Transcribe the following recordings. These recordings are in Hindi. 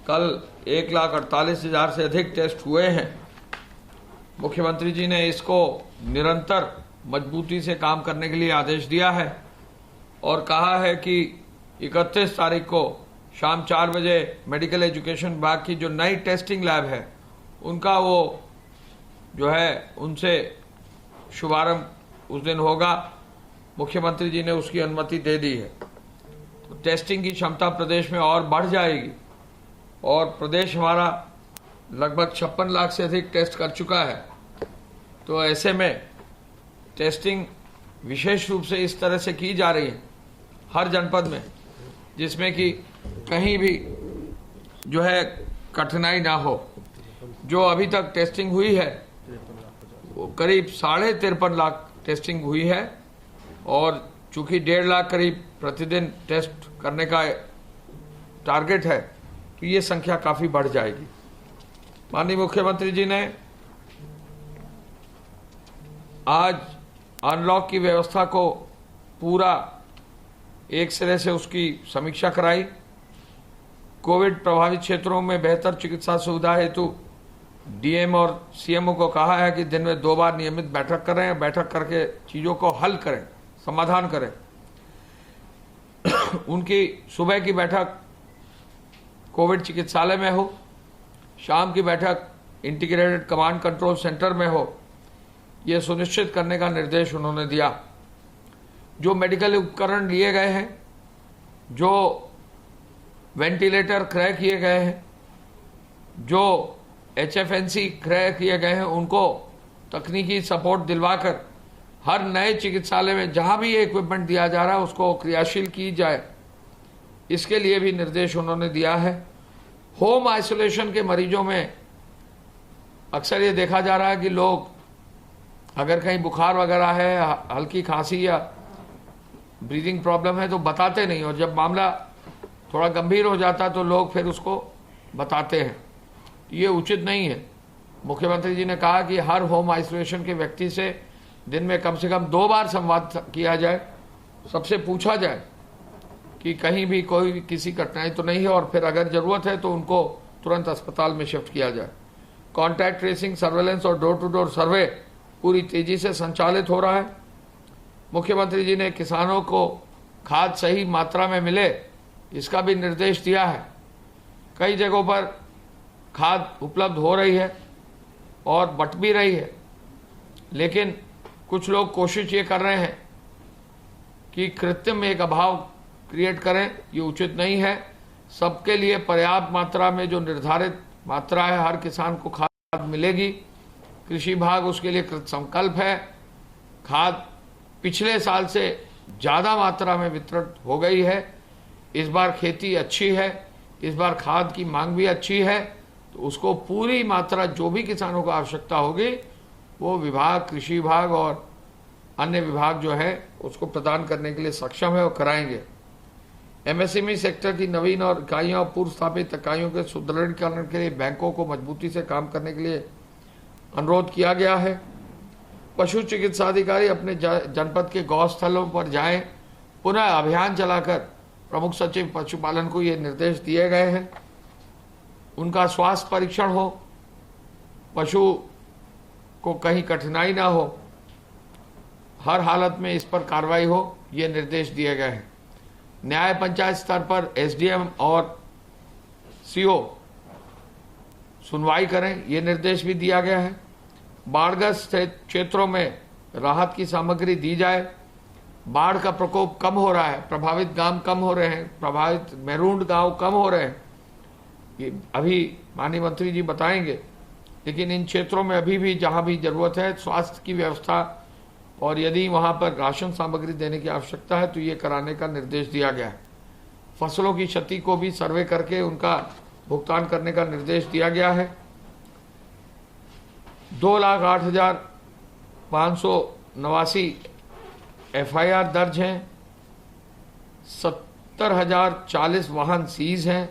कल 1,48,000 से अधिक टेस्ट हुए हैं। मुख्यमंत्री जी ने इसको निरंतर मजबूती से काम करने के लिए आदेश दिया है और कहा है कि 31 तारीख को शाम 4 बजे मेडिकल एजुकेशन विभाग की जो नई टेस्टिंग लैब है उनका वो जो है उनसे शुभारंभ उस दिन होगा। मुख्यमंत्री जी ने उसकी अनुमति दे दी है। तो टेस्टिंग की क्षमता प्रदेश में और बढ़ जाएगी और प्रदेश हमारा लगभग 56 लाख से अधिक टेस्ट कर चुका है। तो ऐसे में टेस्टिंग विशेष रूप से इस तरह से की जा रही है हर जनपद में, जिसमें कि कहीं भी जो है कठिनाई ना हो। जो अभी तक टेस्टिंग हुई है वो करीब 53.5 लाख टेस्टिंग हुई है और चूंकि 1.5 लाख करीब प्रतिदिन टेस्ट करने का टारगेट है तो ये संख्या काफी बढ़ जाएगी। माननीय मुख्यमंत्री जी ने आज अनलॉक की व्यवस्था को पूरा एक सिरे से उसकी समीक्षा कराई। कोविड प्रभावित क्षेत्रों में बेहतर चिकित्सा सुविधा हेतु डीएम और सीएमओ को कहा है कि दिन में 2 बार नियमित बैठक करें, बैठक करके चीजों को हल करें, समाधान करें। उनकी सुबह की बैठक कोविड चिकित्सालय में हो, शाम की बैठक इंटीग्रेटेड कमांड कंट्रोल सेंटर में हो, यह सुनिश्चित करने का निर्देश उन्होंने दिया। जो मेडिकल उपकरण लिए गए हैं, जो वेंटिलेटर क्रय किए गए हैं, जो HFNC क्रय किए गए हैं, उनको तकनीकी सपोर्ट दिलवाकर हर नए चिकित्सालय में जहां भी ये इक्विपमेंट दिया जा रहा है उसको क्रियाशील की जाए, इसके लिए भी निर्देश उन्होंने दिया है। होम आइसोलेशन के मरीजों में अक्सर ये देखा जा रहा है कि लोग अगर कहीं बुखार वगैरह है, हल्की खांसी या ब्रीदिंग प्रॉब्लम है तो बताते नहीं, और जब मामला थोड़ा गंभीर हो जाता है तो लोग फिर उसको बताते हैं। ये उचित नहीं है। मुख्यमंत्री जी ने कहा कि हर होम आइसोलेशन के व्यक्ति से दिन में कम से कम 2 बार संवाद किया जाए, सबसे पूछा जाए कि कहीं भी कोई किसी कठिनाई तो नहीं है, और फिर अगर जरूरत है तो उनको तुरंत अस्पताल में शिफ्ट किया जाए। कॉन्टैक्ट ट्रेसिंग, सर्वेलेंस और डोर टू डोर सर्वे पूरी तेजी से संचालित हो रहा है। मुख्यमंत्री जी ने किसानों को खाद सही मात्रा में मिले इसका भी निर्देश दिया है। कई जगहों पर खाद उपलब्ध हो रही है और बट भी रही है, लेकिन कुछ लोग कोशिश ये कर रहे हैं कि कृत्रिम एक अभाव क्रिएट करें। ये उचित नहीं है। सबके लिए पर्याप्त मात्रा में जो निर्धारित मात्रा है हर किसान को खाद मिलेगी। कृषि विभाग उसके लिए कृत संकल्प है। खाद पिछले साल से ज्यादा मात्रा में वितरण हो गई है। इस बार खेती अच्छी है, इस बार खाद की मांग भी अच्छी है, तो उसको पूरी मात्रा जो भी किसानों को आवश्यकता होगी वो विभाग, कृषि विभाग और अन्य विभाग जो है उसको प्रदान करने के लिए सक्षम है और कराएंगे। MSME सेक्टर की नवीन और इकाइयों और पूर्व स्थापित इकाइयों के सुदृढ़ीकरण के लिए बैंकों को मजबूती से काम करने के लिए अनुरोध किया गया है। पशु चिकित्सा अधिकारी अपने जनपद के गौस्थलों पर जाएं, पुनः अभियान चलाकर प्रमुख सचिव पशुपालन को ये निर्देश दिए गए हैं। उनका स्वास्थ्य परीक्षण हो, पशु को कहीं कठिनाई ना हो, हर हालत में इस पर कार्रवाई हो, ये निर्देश दिए गए हैं। न्याय पंचायत स्तर पर SDM और CO सुनवाई करें, ये निर्देश भी दिया गया है। बाढ़ग्रस्त क्षेत्रों में राहत की सामग्री दी जाए। बाढ़ का प्रकोप कम हो रहा है, प्रभावित गांव कम हो रहे हैं, प्रभावित मैरून गांव कम हो रहे हैं, ये अभी माननीय मंत्री जी बताएंगे। लेकिन इन क्षेत्रों में अभी भी जहां भी जरूरत है स्वास्थ्य की व्यवस्था और यदि वहां पर राशन सामग्री देने की आवश्यकता है तो ये कराने का निर्देश दिया गया है। फसलों की क्षति को भी सर्वे करके उनका भुगतान करने का निर्देश दिया गया है। 2,08,589 FIR दर्ज हैं, 70,040 वाहन सीज हैं,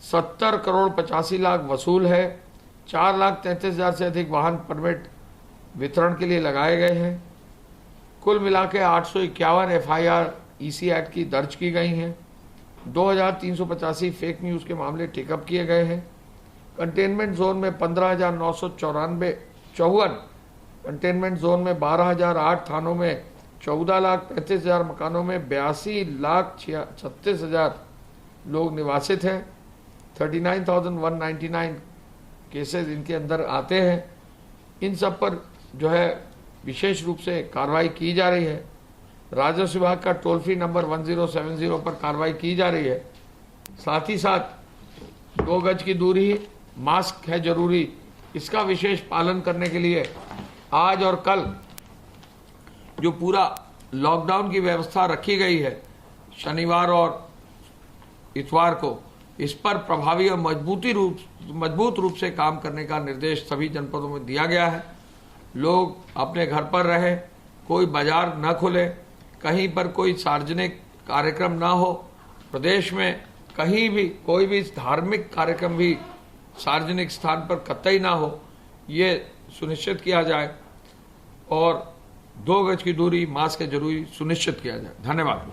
70 करोड़ 85 लाख वसूल है, 4,33,000 से अधिक वाहन परमिट वितरण के लिए लगाए गए हैं। कुल मिला के 851 FIR EC एक्ट की दर्ज की गई हैं। 2385 फेक न्यूज़ के मामले टेकअप किए गए हैं। कंटेनमेंट जोन में 15,954, कंटेनमेंट जोन में 12,008 थानों में 14,35,000 मकानों में 82,36,000 लोग निवासित हैं। 39,199 केसेस इनके अंदर आते हैं। इन सब पर जो है विशेष रूप से कार्रवाई की जा रही है। राजस्व विभाग का टोल फ्री नंबर 1070 पर कार्रवाई की जा रही है। साथ ही साथ 2 गज की दूरी, मास्क है जरूरी, इसका विशेष पालन करने के लिए आज और कल जो पूरा लॉकडाउन की व्यवस्था रखी गई है, शनिवार और इतवार को, इस पर प्रभावी और मजबूत रूप से काम करने का निर्देश सभी जनपदों में दिया गया है। लोग अपने घर पर रहे, कोई बाजार न खुले, कहीं पर कोई सार्वजनिक कार्यक्रम ना हो, प्रदेश में कहीं भी कोई भी धार्मिक कार्यक्रम भी सार्वजनिक स्थान पर कतई ना हो, ये सुनिश्चित किया जाए और 2 गज की दूरी, मास्क जरूरी सुनिश्चित किया जाए। धन्यवाद।